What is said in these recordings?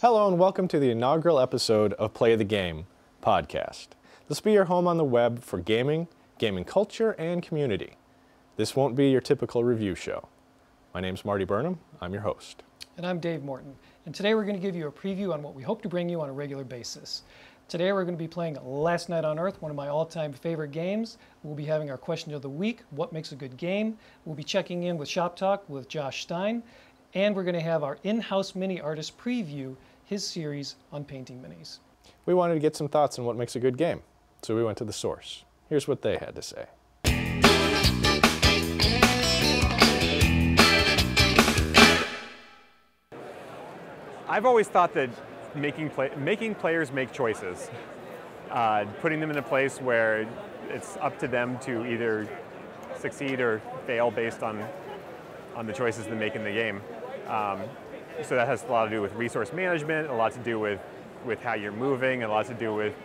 Hello and welcome to the inaugural episode of Play the Game podcast. This will be your home on the web for gaming, gaming culture, and community. This won't be your typical review show. My name's Marty Burnham. I'm your host. And I'm Dave Morton. And today we're going to give you a preview on what we hope to bring you on a regular basis. Today we're going to be playing Last Night on Earth, one of my all-time favorite games. We'll be having our question of the week, what makes a good game? We'll be checking in with Shop Talk with Josh Stein. And we're going to have our in-house mini artist preview his series on painting minis. We wanted to get some thoughts on what makes a good game, so we went to the source. Here's what they had to say. I've always thought that making players make choices, putting them in a place where it's up to them to either succeed or fail based on the choices they make in the game. So that has a lot to do with resource management, a lot to do with how you're moving, a lot to do with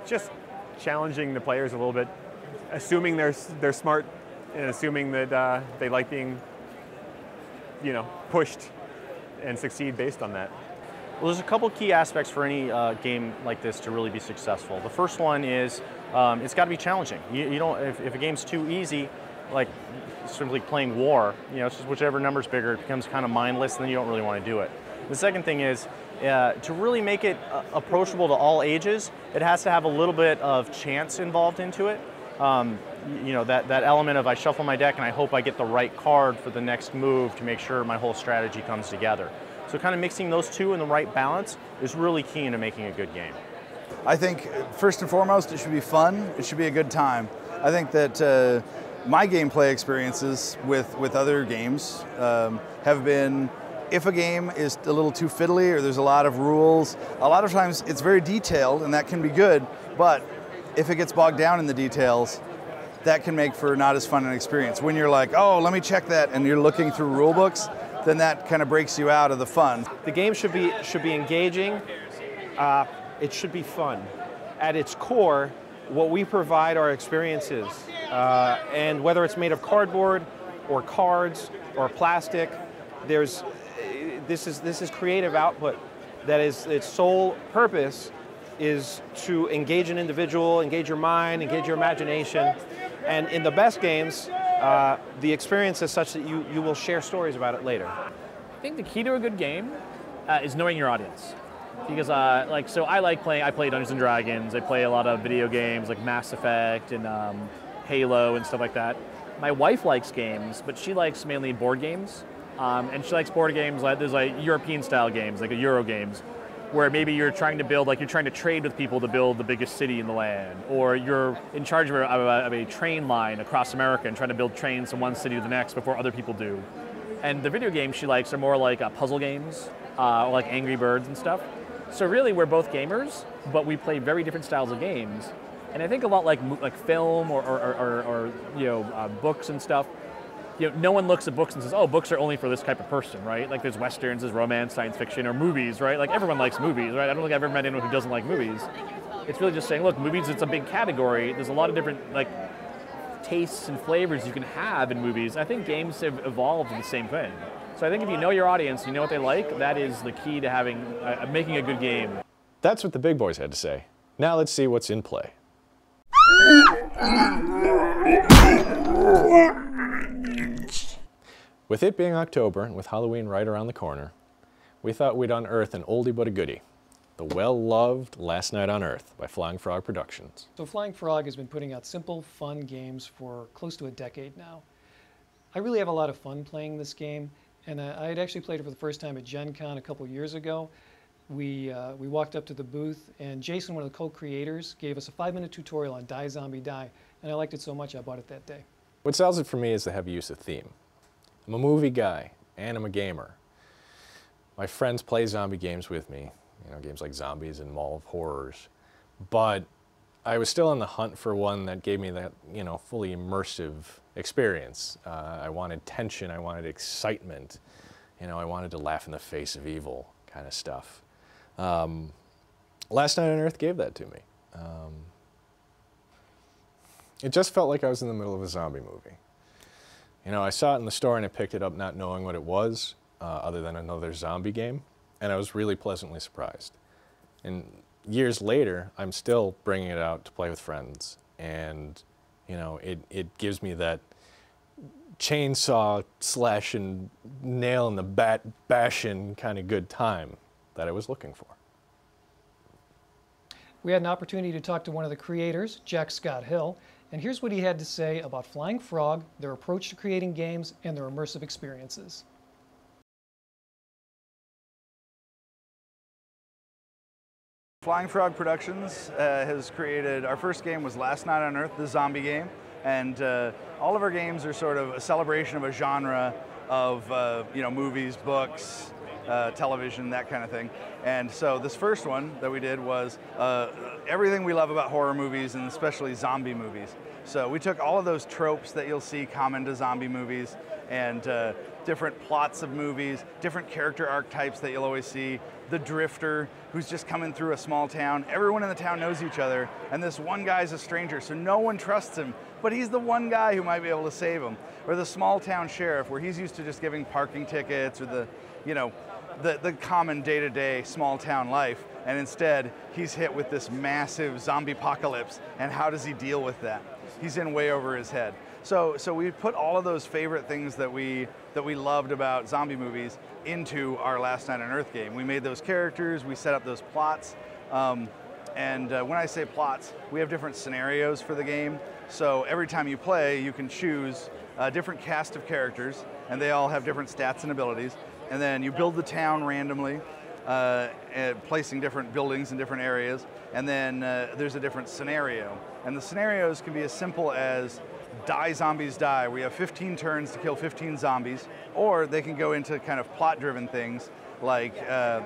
just challenging the players a little bit, assuming they're smart and assuming that they like being, pushed and succeed based on that. Well, there's a couple key aspects for any game like this to really be successful. The first one is it's got to be challenging. You don't if a game's too easy, like simply playing war, it's just whichever number's bigger, it becomes kind of mindless, and then you don't really want to do it. The second thing is to really make it approachable to all ages, it has to have a little bit of chance involved into it. That element of I shuffle my deck and I hope I get the right card for the next move to make sure my whole strategy comes together. So kind of mixing those two in the right balance is really key into making a good game. I think first and foremost it should be fun, it should be a good time. I think that my gameplay experiences with other games have been, if a game is a little too fiddly or there's a lot of rules, a lot of times it's very detailed and that can be good, but if it gets bogged down in the details, that can make for not as fun an experience. When you're like, oh, let me check that, and you're looking through rule books, then that kind of breaks you out of the fun. The game should be engaging. It should be fun. At its core, what we provide are experiences, and whether it's made of cardboard or cards or plastic, this is creative output that is its sole purpose is to engage an individual, engage your mind, engage your imagination, and in the best games, the experience is such that you will share stories about it later. I think the key to a good game is knowing your audience. Because I play Dungeons and Dragons, I play a lot of video games like Mass Effect and Halo and stuff like that. My wife likes games, but she likes mainly board games. And she likes board games there's European style games, like Euro games, where maybe you're trying to trade with people to build the biggest city in the land, or you're in charge of a train line across America and trying to build trains from one city to the next before other people do. And the video games she likes are more like puzzle games, or like Angry Birds and stuff. So really, we're both gamers, but we play very different styles of games. And I think a lot like film or books and stuff. No one looks at books and says, oh, books are only for this type of person, right? Like there's westerns, there's romance, science fiction, or movies, right? Like everyone likes movies, right? I don't think I've ever met anyone who doesn't like movies. It's really just saying, look, movies, it's a big category. There's a lot of different tastes and flavors you can have in movies. I think games have evolved in the same thing. So I think if you know your audience, you know what they like, that is the key to making a good game. That's what the big boys had to say. Now let's see what's in play. With it being October and with Halloween right around the corner, we thought we'd unearth an oldie but a goodie, the well-loved Last Night on Earth by Flying Frog Productions. So Flying Frog has been putting out simple, fun games for close to a decade now. I really have a lot of fun playing this game, and I had actually played it for the first time at Gen Con a couple years ago. We walked up to the booth, and Jason, one of the co-creators, gave us a 5-minute tutorial on Die Zombie Die, and I liked it so much I bought it that day. What sells it for me is the heavy use of theme. I'm a movie guy, and I'm a gamer. My friends play zombie games with me, games like Zombies and Mall of Horrors, but I was still on the hunt for one that gave me that, fully immersive experience. I wanted tension, I wanted excitement, I wanted to laugh in the face of evil kind of stuff. Last Night on Earth gave that to me. It just felt like I was in the middle of a zombie movie. I saw it in the store and I picked it up not knowing what it was, other than another zombie game. and I was really pleasantly surprised. And years later, I'm still bringing it out to play with friends, and you know, it gives me that chainsaw slashing, nail in the bat bashing kind of good time that I was looking for. We had an opportunity to talk to one of the creators, Jack Scott Hill, and here's what he had to say about Flying Frog, their approach to creating games, and their immersive experiences. Flying Frog Productions has created, our first game was Last Night on Earth, the zombie game, and all of our games are sort of a celebration of a genre of movies, books, television, that kind of thing. And so this first one that we did was everything we love about horror movies, and especially zombie movies. So we took all of those tropes that you'll see common to zombie movies, and different plots of movies, different character archetypes that you'll always see. The drifter who's just coming through a small town. Everyone in the town knows each other, and this one guy's a stranger, so no one trusts him, but he's the one guy who might be able to save him. Or the small town sheriff, where he's used to just giving parking tickets, or the common day-to-day small town life, and instead he's hit with this massive zombie apocalypse, and how does he deal with that? He's in way over his head. So we put all of those favorite things that we loved about zombie movies into our Last Night on Earth game. We made those characters, we set up those plots, and when I say plots, we have different scenarios for the game. So every time you play, you can choose a different cast of characters, and they all have different stats and abilities. And then you build the town randomly, placing different buildings in different areas, and then there's a different scenario. And the scenarios can be as simple as die zombies die. We have 15 turns to kill 15 zombies, or they can go into kind of plot-driven things like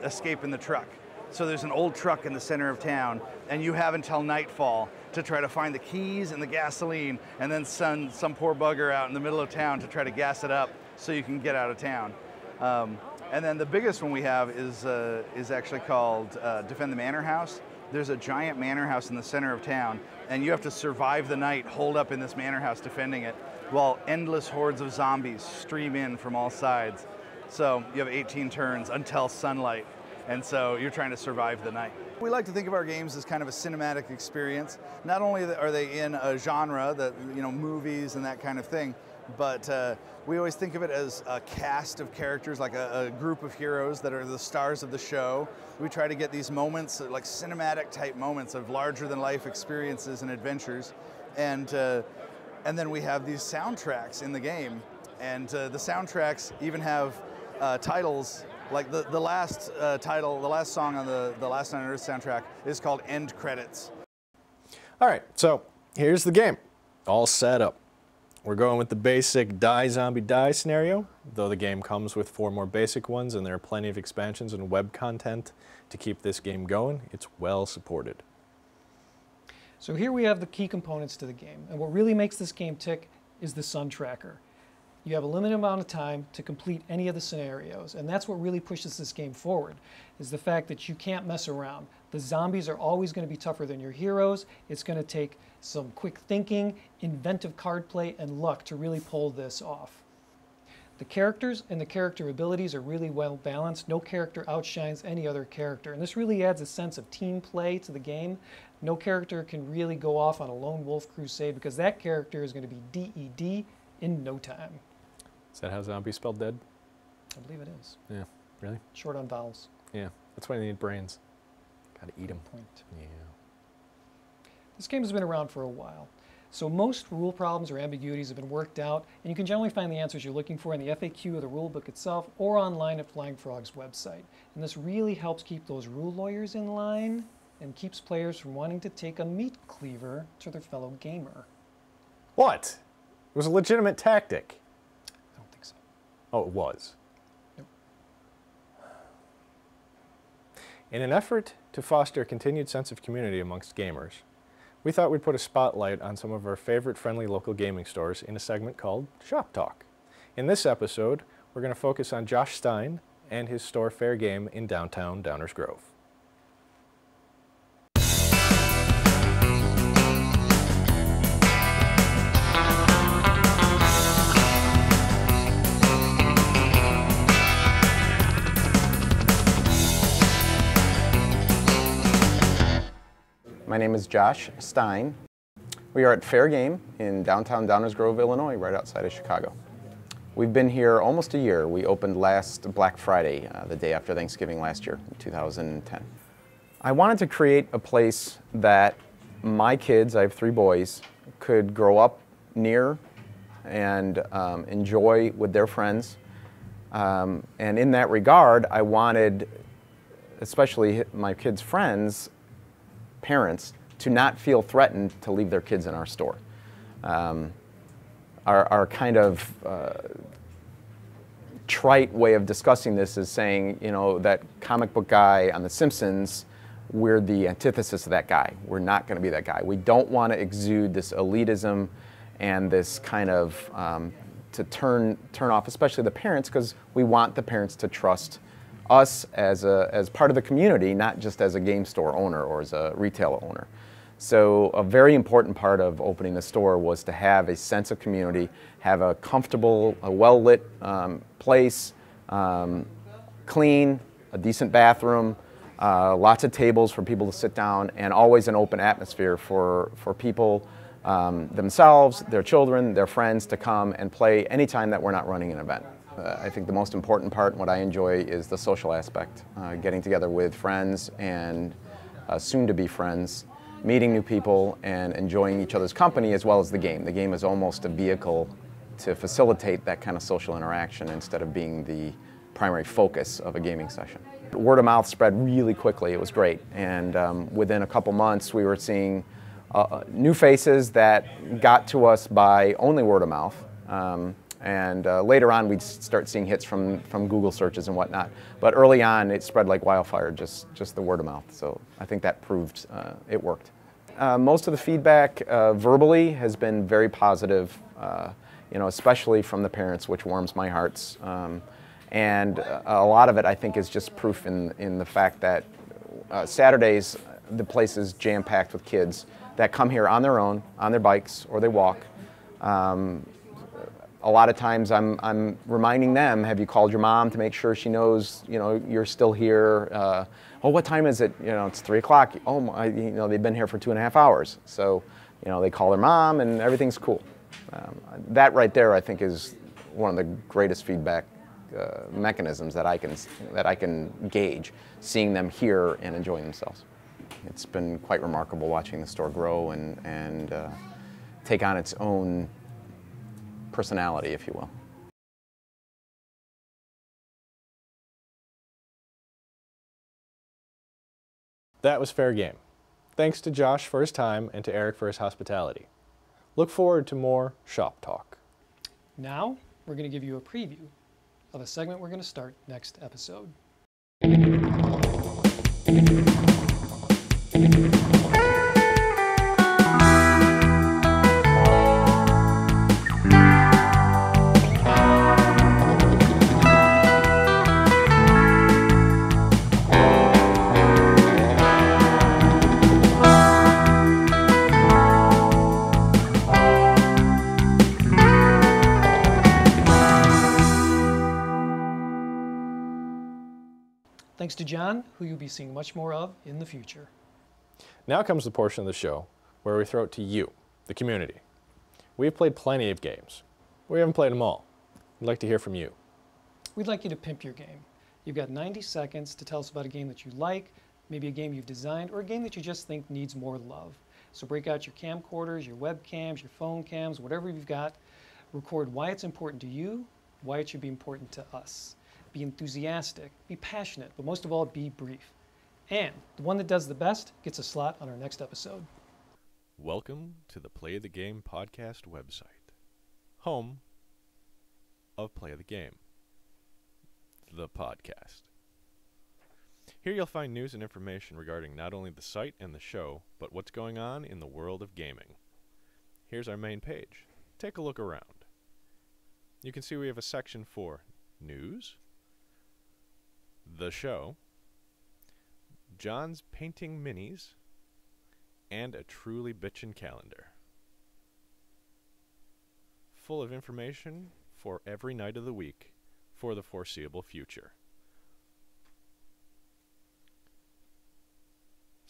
escape in the truck. So there's an old truck in the center of town, and you have until nightfall to try to find the keys and the gasoline, and then send some poor bugger out in the middle of town to try to gas it up so you can get out of town. And then the biggest one we have is actually called Defend the Manor House. There's a giant manor house in the center of town, and you have to survive the night holed up in this manor house defending it, while endless hordes of zombies stream in from all sides. So you have 18 turns until sunlight, and so you're trying to survive the night. We like to think of our games as kind of a cinematic experience. Not only are they in a genre, that movies and that kind of thing, but we always think of it as a cast of characters, like a group of heroes that are the stars of the show. We try to get these moments, like cinematic type moments of larger than life experiences and adventures. And then we have these soundtracks in the game. And the soundtracks even have titles, like the last title, the last song on the Last Night on Earth soundtrack is called End Credits. All right, so here's the game, all set up. We're going with the basic die zombie die scenario, though the game comes with 4 more basic ones, and there are plenty of expansions and web content to keep this game going. It's well supported. So here we have the key components to the game, and what really makes this game tick is the sun tracker. You have a limited amount of time to complete any of the scenarios, and that's what really pushes this game forward, is the fact that you can't mess around. The zombies are always going to be tougher than your heroes. It's going to take some quick thinking, inventive card play, and luck to really pull this off. The characters and the character abilities are really well balanced. No character outshines any other character, and this really adds a sense of team play to the game. No character can really go off on a lone wolf crusade, because that character is going to be DED in no time. Is that how zombie spelled dead? I believe it is. Yeah, really? Short on vowels. Yeah, that's why they need brains. Gotta eat them. Point. Yeah. This game has been around for a while, so most rule problems or ambiguities have been worked out, and you can generally find the answers you're looking for in the FAQ of the rulebook itself or online at Flying Frog's website. And this really helps keep those rule lawyers in line and keeps players from wanting to take a meat cleaver to their fellow gamer. What? It was a legitimate tactic. I don't think so. Oh, it was. Nope. In an effort to foster a continued sense of community amongst gamers, we thought we'd put a spotlight on some of our favorite friendly local gaming stores in a segment called Shop Talk. In this episode, we're going to focus on Josh Stein and his store Fair Game in downtown Downers Grove. My name is Josh Stein. We are at Fair Game in downtown Downers Grove, Illinois, right outside of Chicago. We've been here almost a year. We opened last Black Friday, the day after Thanksgiving last year, in 2010. I wanted to create a place that my kids, I have 3 boys, could grow up near and enjoy with their friends. And in that regard, I wanted, especially my kids' friends, parents, to not feel threatened to leave their kids in our store. Our kind of trite way of discussing this is saying, you know, that comic book guy on The Simpsons, we're the antithesis of that guy. We're not going to be that guy. We don't want to exude this elitism and this kind of to turn off, especially the parents, because we want the parents to trust us as part of the community, not just as a game store owner or as a retail owner. So a very important part of opening the store was to have a sense of community, have a comfortable, a well-lit place, clean, a decent bathroom, lots of tables for people to sit down, and always an open atmosphere for people themselves, their children, their friends to come and play anytime that we're not running an event. I think the most important part and what I enjoy is the social aspect, getting together with friends and soon-to-be friends, meeting new people and enjoying each other's company as well as the game. The game is almost a vehicle to facilitate that kind of social interaction instead of being the primary focus of a gaming session. Word of mouth spread really quickly. It was great. And within a couple months, we were seeing new faces that got to us by only word of mouth. Later on, we'd start seeing hits from Google searches and whatnot. But early on, it spread like wildfire, just the word of mouth. So I think that proved it worked. Most of the feedback verbally has been very positive, you know, especially from the parents, which warms my hearts. And a lot of it, I think, is just proof in the fact that Saturdays, the place is jam-packed with kids that come here on their own, on their bikes, or they walk. A lot of times I'm reminding them, have you called your mom to make sure she knows, you know, you're still here? Oh, what time is it? You know, it's 3 o'clock. Oh, you know, they've been here for 2.5 hours. So, you know, they call their mom and everything's cool. That right there, I think, is one of the greatest feedback mechanisms that I can gauge, seeing them here and enjoying themselves. It's been quite remarkable watching the store grow and take on its own personality, if you will. That was Fair Game. Thanks to Josh for his time and to Eric for his hospitality. Look forward to more shop talk. Now, we're going to give you a preview of a segment we're going to start next episode. Thanks to John, who you'll be seeing much more of in the future. Now comes the portion of the show where we throw it to you, the community. We've played plenty of games. We haven't played them all. We'd like to hear from you. We'd like you to pimp your game. You've got 90 seconds to tell us about a game that you like, maybe a game you've designed, or a game that you just think needs more love. So break out your camcorders, your webcams, your phone cams, whatever you've got. Record why it's important to you, why it should be important to us. Be enthusiastic, be passionate, but most of all, be brief. And the one that does the best gets a slot on our next episode. Welcome to the Play the Game podcast website, home of Play the Game, the podcast. Here you'll find news and information regarding not only the site and the show, but what's going on in the world of gaming. Here's our main page. Take a look around. You can see we have a section for news, the show, John's painting minis, and a truly bitchin' calendar. Full of information for every night of the week for the foreseeable future.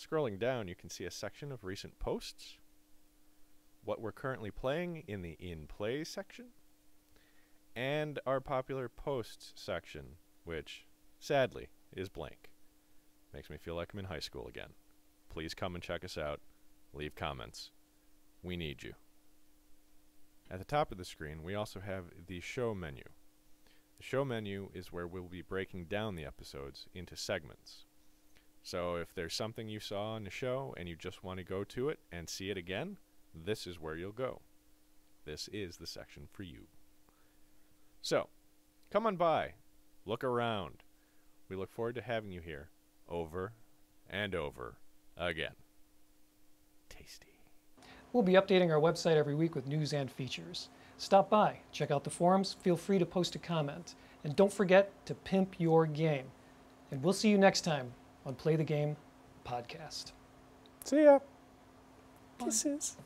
Scrolling down, you can see a section of recent posts, what we're currently playing in the In Play section, and our popular posts section, which, sadly, is blank. Makes me feel like I'm in high school again. Please come and check us out. Leave comments. We need you. At the top of the screen, we also have the show menu. The show menu is where we'll be breaking down the episodes into segments. So if there's something you saw on the show and you just want to go to it and see it again, this is where you'll go. This is the section for you. So, come on by. Look around. We look forward to having you here over and over again. Tasty. We'll be updating our website every week with news and features. Stop by, check out the forums, feel free to post a comment, and don't forget to pimp your game. And we'll see you next time on Play the Game Podcast. See ya. Kisses.